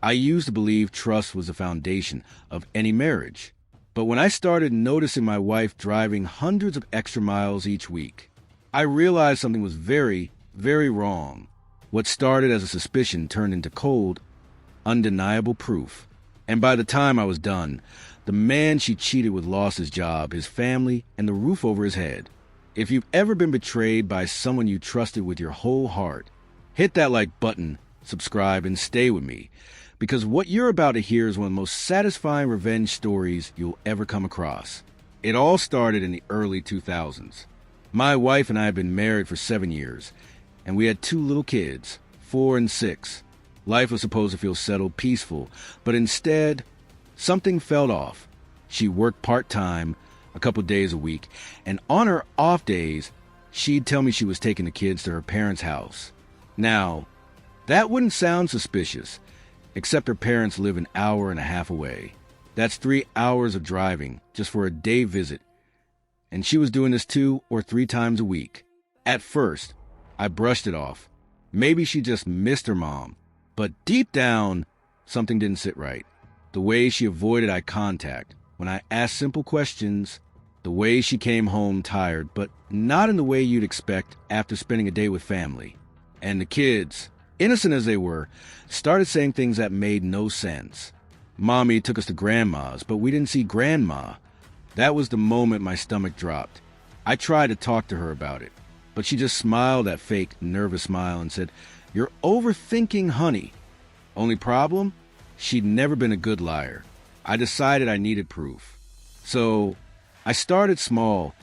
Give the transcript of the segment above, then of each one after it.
I used to believe trust was the foundation of any marriage. But when I started noticing my wife driving hundreds of extra miles each week, I realized something was very, very wrong. What started as a suspicion turned into cold, undeniable proof. And by the time I was done, the man she cheated with lost his job, his family, and the roof over his head. If you've ever been betrayed by someone you trusted with your whole heart, hit that like button, subscribe, and stay with me. Because what you're about to hear is one of the most satisfying revenge stories you'll ever come across. It all started in the early 2000s. My wife and I had been married for 7 years, and we had 2 little kids, 4 and 6. Life was supposed to feel settled, peaceful, but instead, something fell off. She worked part-time, a couple days a week, and on her off days, she'd tell me she was taking the kids to her parents' house. Now, that wouldn't sound suspicious, except her parents live an hour and a half away. That's 3 hours of driving just for a day visit. And she was doing this 2 or 3 times a week. At first, I brushed it off. Maybe she just missed her mom. But deep down, something didn't sit right. The way she avoided eye contact when I asked simple questions, the way she came home tired, but not in the way you'd expect after spending a day with family. And the kids, innocent as they were, started saying things that made no sense. Mommy took us to Grandma's, but we didn't see Grandma. That was the moment my stomach dropped. I tried to talk to her about it, but she just smiled that fake, nervous smile and said, "You're overthinking, honey." Only problem? She'd never been a good liar. I decided I needed proof. So I started small,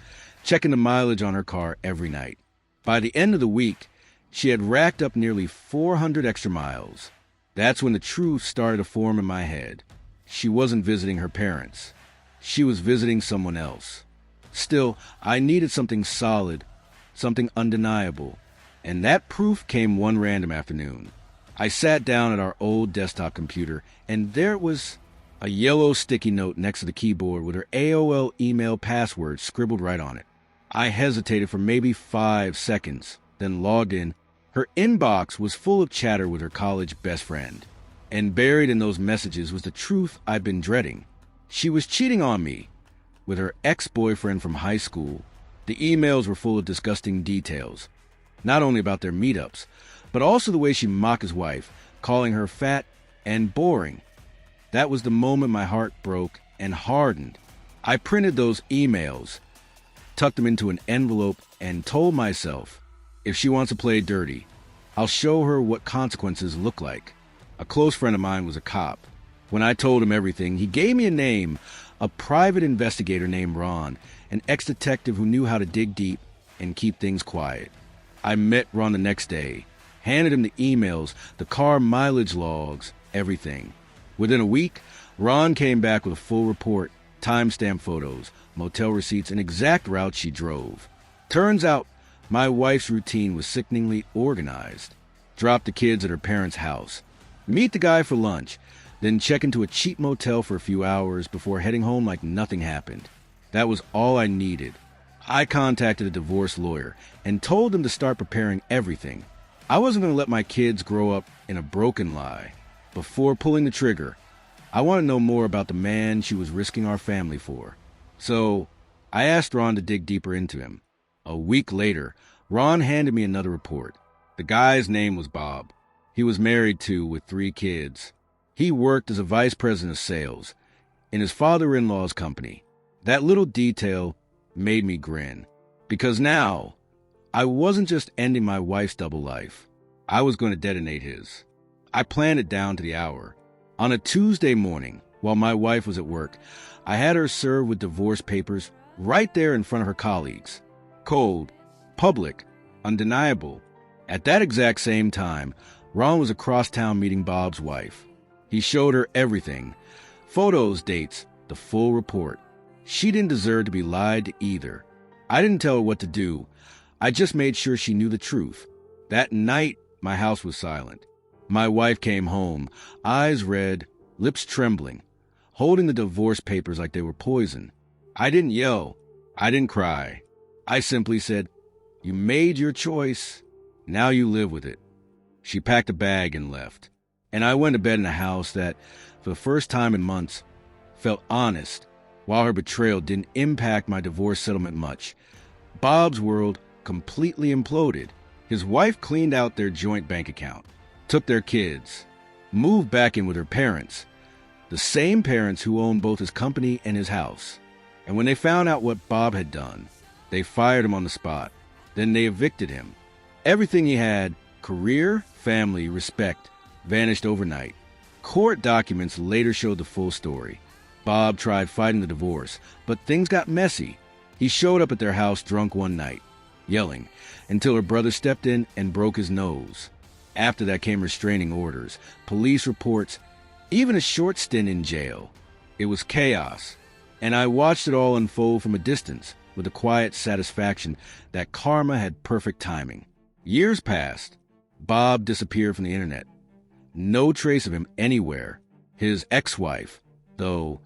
checking the mileage on her car every night. By the end of the week, she had racked up nearly 400 extra miles. That's when the truth started to form in my head. She wasn't visiting her parents. She was visiting someone else. Still, I needed something solid, something undeniable. And that proof came one random afternoon. I sat down at our old desktop computer, and there it was, a yellow sticky note next to the keyboard with her AOL email password scribbled right on it. I hesitated for maybe 5 seconds, then logged in. Her inbox was full of chatter with her college best friend. And buried in those messages was the truth I'd been dreading. She was cheating on me with her ex-boyfriend from high school. The emails were full of disgusting details, not only about their meetups, but also the way she mocked his wife, calling her fat and boring. That was the moment my heart broke and hardened. I printed those emails, tucked them into an envelope, and told myself, if she wants to play dirty, I'll show her what consequences look like. A close friend of mine was a cop. When I told him everything, he gave me a name, a private investigator named Ron, an ex-detective who knew how to dig deep and keep things quiet. I met Ron the next day, handed him the emails, the car mileage logs, everything. Within a week, Ron came back with a full report, timestamp photos, motel receipts, and exact route she drove. Turns out, my wife's routine was sickeningly organized. Drop the kids at her parents' house, meet the guy for lunch, then check into a cheap motel for a few hours before heading home like nothing happened. That was all I needed. I contacted a divorce lawyer and told him to start preparing everything. I wasn't going to let my kids grow up in a broken lie. Before pulling the trigger, I wanted to know more about the man she was risking our family for. So I asked Ron to dig deeper into him. A week later, Ron handed me another report. The guy's name was Bob. He was married to with 3 kids. He worked as a vice president of sales in his father-in-law's company. That little detail made me grin, because now I wasn't just ending my wife's double life. I was going to detonate his. I planned it down to the hour. On a Tuesday morning, while my wife was at work, I had her served with divorce papers right there in front of her colleagues. Cold, public, undeniable. At that exact same time, Ron was across town meeting Bob's wife. He showed her everything. Photos, dates, the full report. She didn't deserve to be lied to either. I didn't tell her what to do. I just made sure she knew the truth. That night, my house was silent. My wife came home, eyes red, lips trembling, holding the divorce papers like they were poison. I didn't yell. I didn't cry. I simply said, "You made your choice. Now you live with it." She packed a bag and left. And I went to bed in a house that, for the first time in months, felt honest, while her betrayal didn't impact my divorce settlement much. Bob's world completely imploded. His wife cleaned out their joint bank account, took their kids, moved back in with her parents, the same parents who owned both his company and his house. And when they found out what Bob had done, they fired him on the spot. Then they evicted him. Everything he had, career, family, respect, vanished overnight. Court documents later showed the full story. Bob tried fighting the divorce, but things got messy. He showed up at their house drunk one night, yelling, until her brother stepped in and broke his nose. After that came restraining orders, police reports, even a short stint in jail. It was chaos, and I watched it all unfold from a distance with a quiet satisfaction that karma had perfect timing. Years passed. Bob disappeared from the internet. No trace of him anywhere. His ex-wife, though,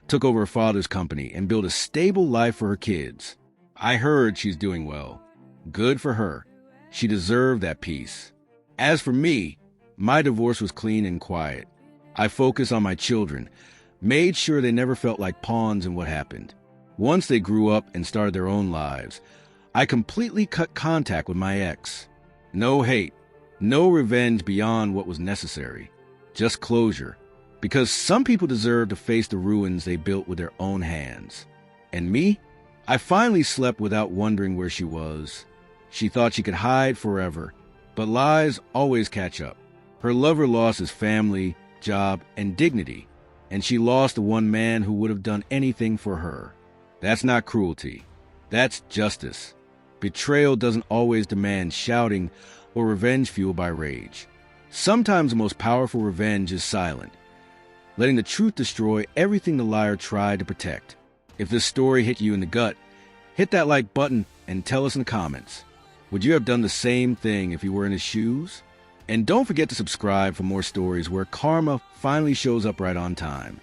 took over her father's company and built a stable life for her kids. I heard she's doing well. Good for her. She deserved that peace. As for me, my divorce was clean and quiet. I focused on my children, made sure they never felt like pawns in what happened. Once they grew up and started their own lives, I completely cut contact with my ex. No hate, no revenge beyond what was necessary. Just closure. Because some people deserve to face the ruins they built with their own hands. And me? I finally slept without wondering where she was. She thought she could hide forever, but lies always catch up. Her lover lost his family, job, and dignity, and she lost the one man who would have done anything for her. That's not cruelty. That's justice. Betrayal doesn't always demand shouting or revenge fueled by rage. Sometimes the most powerful revenge is silent, letting the truth destroy everything the liar tried to protect. If this story hit you in the gut, hit that like button and tell us in the comments. Would you have done the same thing if you were in his shoes? And don't forget to subscribe for more stories where karma finally shows up right on time.